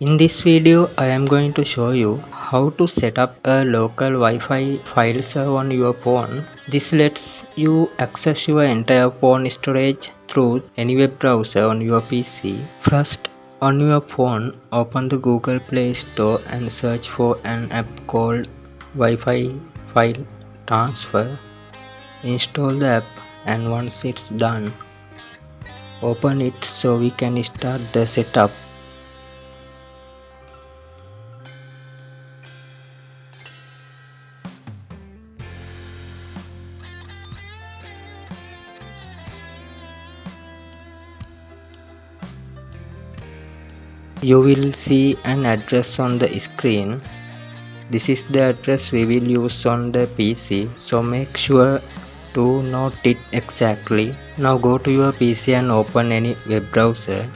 In this video, I am going to show you how to set up a local Wi-Fi file server on your phone. This lets you access your entire phone storage through any web browser on your PC. First, on your phone, open the Google Play Store and search for an app called Wi-Fi File Transfer. Install the app, and once it's done, open it so we can start the setup. You will see an address on the screen. This is the address we will use on the PC, so make sure to note it exactly. Now go to your PC and open any web browser.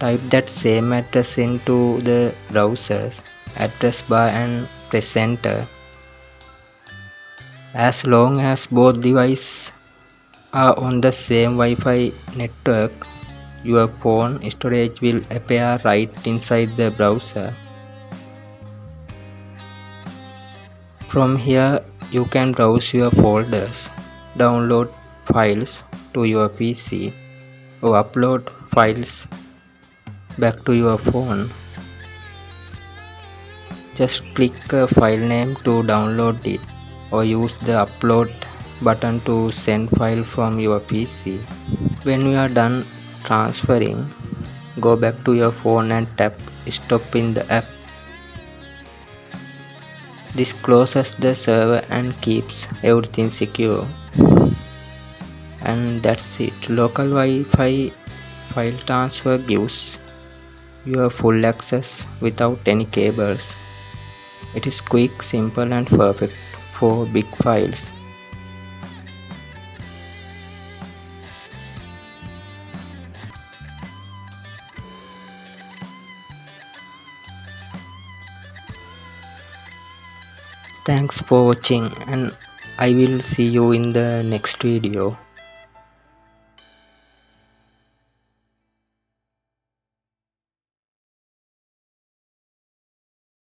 Type that same address into the browser's address bar and press enter. As long as both devices are on the same Wi-Fi network, your phone storage will appear right inside the browser. From here, you can browse your folders, download files to your PC, or upload files back to your phone. Just click a file name to download it, or use the upload button to send file from your PC. When you are done transferring, go back to your phone and tap stop in the app. This closes the server and keeps everything secure. And that's it. Local Wi-Fi file transfer gives you full access without any cables. It is quick, simple and perfect for big files. Thanks for watching, and I will see you in the next video.